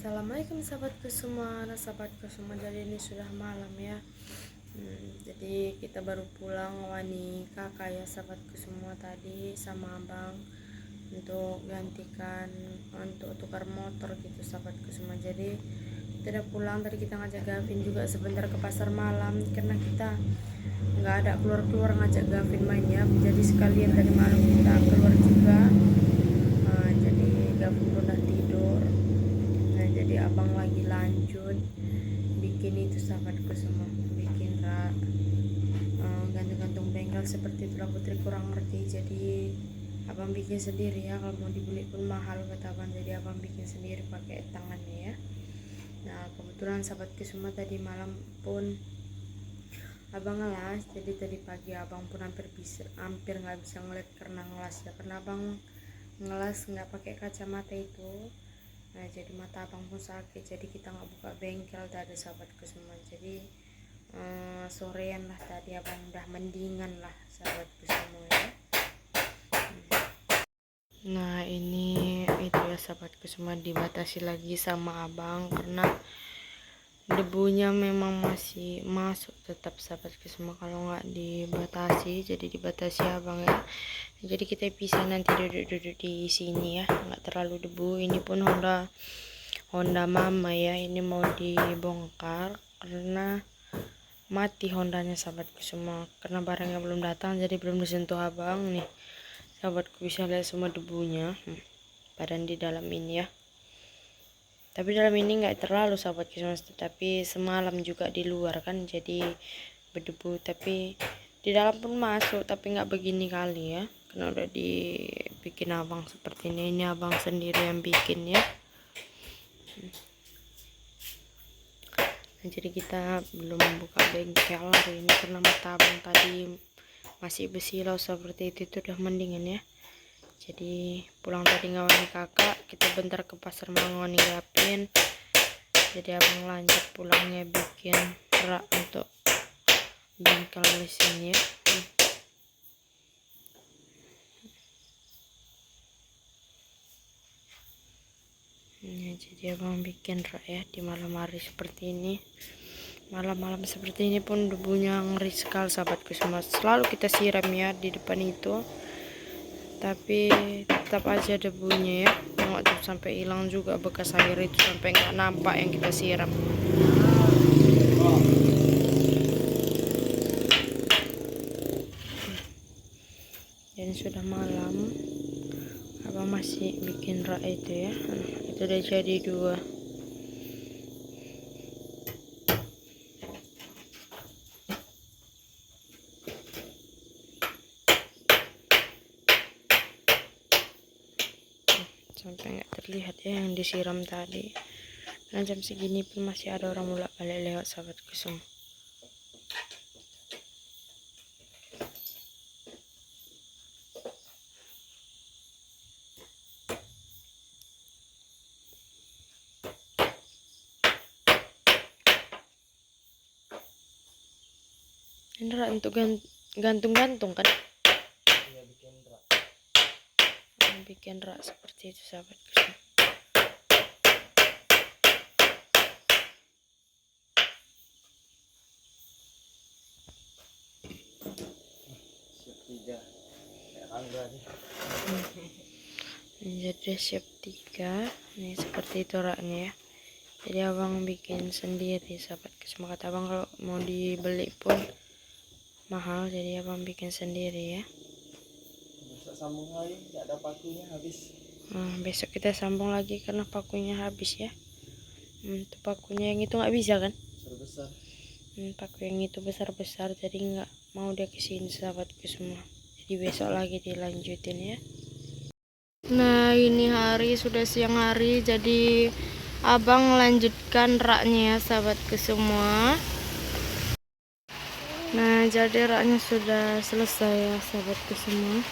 Assalamualaikum sahabatku semua. Jadi ini sudah malam ya. Jadi kita baru pulang wani kakak ya sahabatku semua, tadi sama abang untuk gantikan, untuk tukar motor gitu sahabatku semua. Jadi kita udah pulang, tadi kita ngajak Gavin juga sebentar ke pasar malam karena kita nggak ada keluar ngajak Gavin main ya. Jadi sekalian tadi malam kita keluar juga. Jadi Gavin udah tidur. Jadi abang lagi lanjut bikin itu sahabatku semua, bikin gantung-gantung bengkel seperti itulah. Putri kurang ngerti, jadi abang bikin sendiri ya. Kalau mau dibeli pun mahal kata abang, jadi abang bikin sendiri pakai tangannya ya. Nah kebetulan sahabatku semua, tadi malam pun abang ngelas, jadi tadi pagi abang pun hampir nggak bisa ngeliat karena ngelas ya, karena abang ngelas nggak pakai kacamata itu. Nah jadi mata abang pun sakit, jadi kita nggak buka bengkel tadi sahabatku semua. Jadi sorean lah tadi abang udah mendingan lah sahabatku semua ya. Nah ini itu ya sahabatku semua, dibatasi lagi sama abang karena debunya memang masih masuk tetap sahabatku semua. Kalau nggak dibatasi, jadi dibatasi abang ya. Jadi kita bisa nanti duduk-duduk di sini ya, nggak terlalu debu. Ini pun Honda mama ya, ini mau dibongkar karena mati Hondanya sahabatku semua, karena barangnya belum datang, jadi belum disentuh abang nih sahabatku. Bisa lihat semua debunya badan di dalam ini ya, tapi dalam ini nggak terlalu sahabatku semua, tapi semalam juga di luar kan jadi berdebu, tapi di dalam pun masuk, tapi nggak begini kali ya, karena udah dibikin abang seperti ini abang sendiri yang bikin ya. Nah, jadi kita belum buka bengkel hari ini karena mata abang tadi masih bersilau seperti itu udah mendingan ya. Jadi pulang tadi ngawani kakak, kita bentar ke pasar ngawani Gavin. Jadi abang lanjut pulangnya bikin rak untuk bengkel mesinnya. Nah, jadi abang bikin rak ya di malam hari seperti ini. Malam-malam seperti ini pun debunya ngeri sekali sahabatku semua. Selalu kita siram ya di depan itu, tapi tetap aja debunya ya, nggak tuh sampai hilang juga bekas air itu, sampai nggak nampak yang kita siram. Dan sudah malam, abang masih bikin rak itu ya. Itu udah jadi 2. Sampai nggak terlihat ya yang disiram tadi. Nah jam segini pun masih ada orang bolak balik lewat sahabatku semua. Ini rak untuk gantung-gantung kan? Iya, bikin rak seperti itu sahabatku semua. Jadi siap 3 nih, seperti itu raknya ya. Jadi abang bikin sendiri sahabatku semua. Kata abang kalau mau dibeli pun mahal, jadi abang bikin sendiri ya. Besok sambung lagi, nggak ada pakunya habis. Besok kita sambung lagi karena pakunya habis ya. Itu pakunya yang itu nggak bisa kan? Besar. Paku yang itu besar-besar, jadi nggak mau dia kesini sahabatku semua. Jadi besok lagi dilanjutin ya. Nah ini hari sudah siang hari, jadi abang lanjutkan raknya ya sahabatku semua. Nah jadi raknya sudah selesai ya sahabatku semua.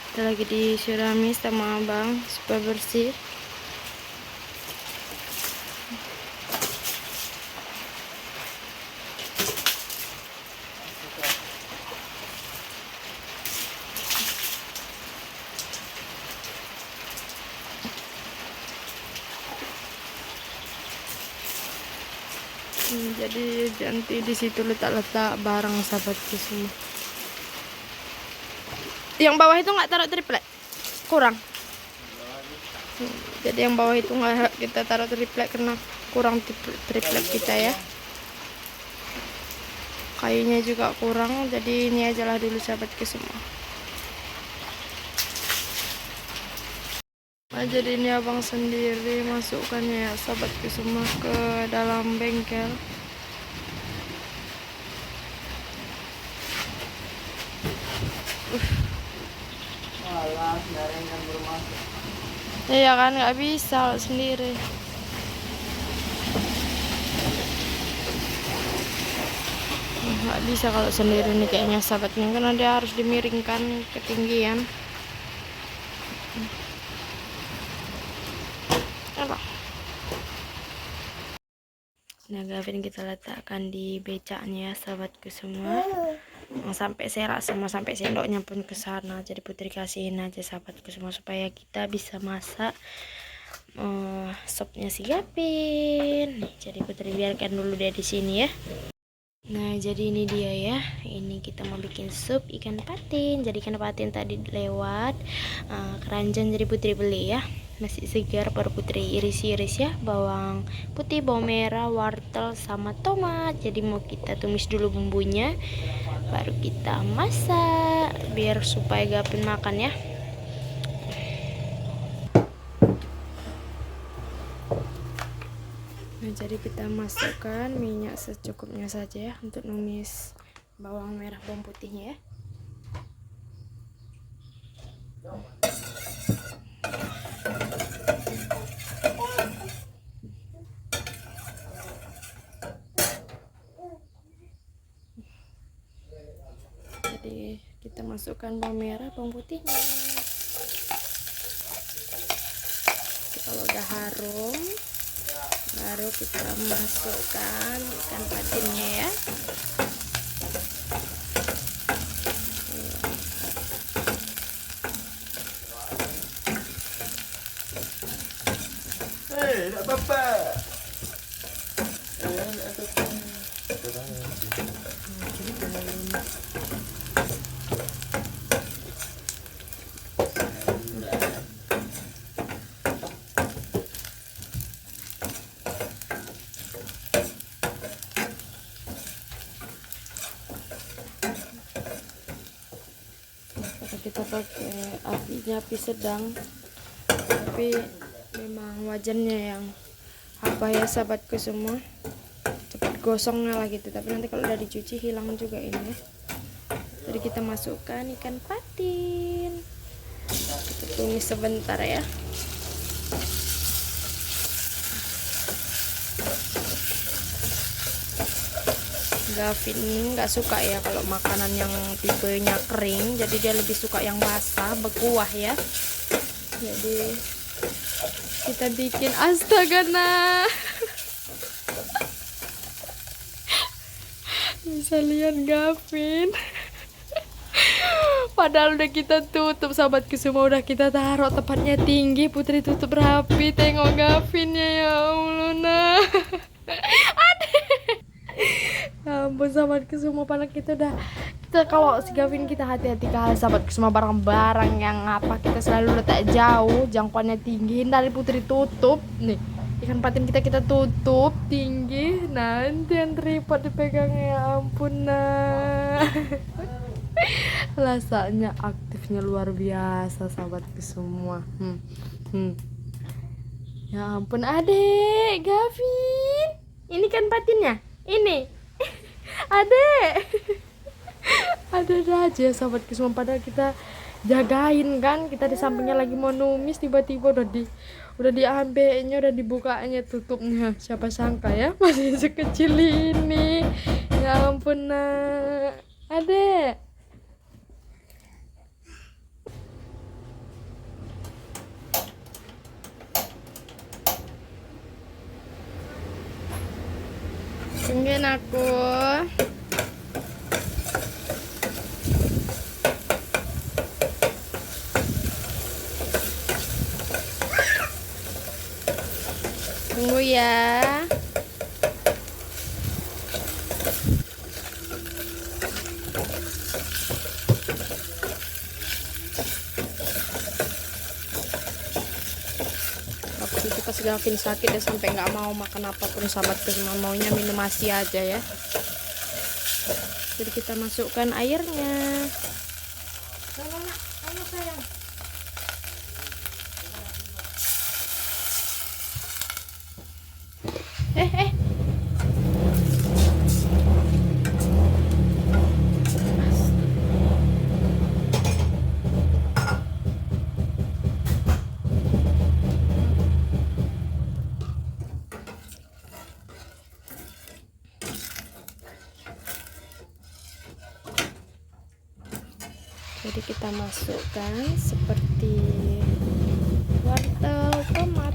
Kita lagi disirami sama abang supaya bersih. Jadi nanti di situ letak-letak barang sahabatku semua. Yang bawah itu nggak taruh triplek, kurang. Jadi yang bawah itu nggak kita taruh triplek karena kurang triplek kita ya. Kayunya juga kurang, jadi ini aja lah dulu sahabatku semua. Nah, jadi ini abang sendiri masukkannya ya sahabatku semua ke dalam bengkel. Malah sekarang kan baru masuk. Iya kan nggak bisa kalau sendiri. Nggak bisa kalau sendiri nih kayaknya sahabatnya, karena dia harus dimiringkan ketinggian. Nah, Gavin kita letakkan di becaknya ya sahabatku semua. Sampai serak semua, sampai sendoknya pun ke sana. Jadi Putri kasihin aja sahabatku semua supaya kita bisa masak sopnya si Gavin. Nih, jadi Putri biarkan dulu dia di sini ya. Nah, jadi ini dia ya. Ini kita mau bikin sup ikan patin. Jadi ikan patin tadi lewat keranjang, jadi Putri beli ya. Masih segar, baru Putri iris-iris ya. Bawang putih, bawang merah, wortel sama tomat. Jadi mau kita tumis dulu bumbunya, baru kita masak biar supaya Gavin makan ya. Nah, jadi kita masukkan minyak secukupnya saja ya untuk numis bawang merah, bawang putihnya ya. Jadi kita masukkan bawang merah, bawang putihnya. Kalau udah harum, baru kita masukkan ikan patinnya ya. Hei, tak apa-apa. Kita pakai api sedang, tapi memang wajannya yang apa ya sahabatku semua, cepat gosongnya lah gitu. Tapi nanti kalau udah dicuci hilang juga ini ya. Jadi kita masukkan ikan patin, kita tumis sebentar ya. Gavin nggak suka ya kalau makanan yang tipenya kering, jadi dia lebih suka yang basah, berkuah ya. Jadi kita bikin, astaga nah. Bisa lihat Gavin. Padahal udah kita tutup sahabatku semua, udah kita taruh tempatnya tinggi, Putri tutup rapi. Tengok Gavinnya ya Allah nah. Ya ampun sahabatku semua, padahal kita kalau si Gavin kita hati-hati kali sahabatku semua, barang-barang yang apa kita selalu letak jauh, jangkauannya tinggi. Dari Putri tutup nih ikan patin kita tutup tinggi, nanti yang tripod dipegang, ya ampun nah. Rasanya aktifnya luar biasa sahabatku semua. Ya ampun adek Gavin, ini kan patinnya ini. Adek ada aja sahabatku semua, padahal kita jagain kan, kita di sampingnya lagi mau numis, tiba-tiba udah diambilnya, udah dibukanya tutupnya. Siapa sangka ya masih sekecil ini, ya ampun nak. Adek tungguin aku. Tunggu ya. pas Gavin sakit dia sampai nggak mau makan apapun sahabatku semua, maunya minum ASI aja ya. Jadi kita masukkan airnya. Ayo sayang. Eh. Jadi kita masukkan seperti wortel, tomat,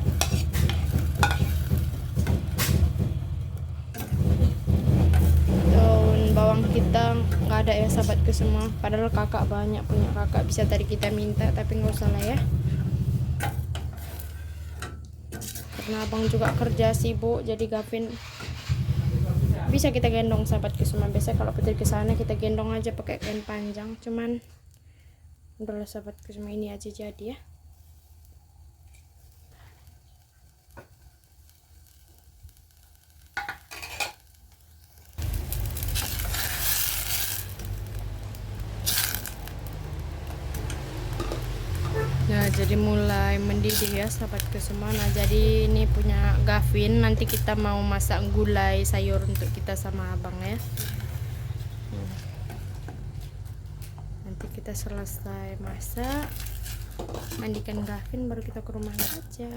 daun bawang kita nggak ada ya sahabatku semua. Padahal kakak banyak punya kakak, bisa tadi kita minta tapi nggak usah lah ya. Karena abang juga kerja sibuk, jadi Gavin bisa kita gendong sahabatku semua. Biasa kalau pergi ke sana kita gendong aja pakai kain panjang, cuman udahlah sahabatku semua, ini aja jadi ya. Nah, jadi mulai mendidih ya sahabatku semua. Nah, jadi ini punya Gavin, nanti kita mau masak gulai sayur untuk kita sama abang ya. Nanti kita selesai masak, mandikan Gavin, baru kita ke rumah aja.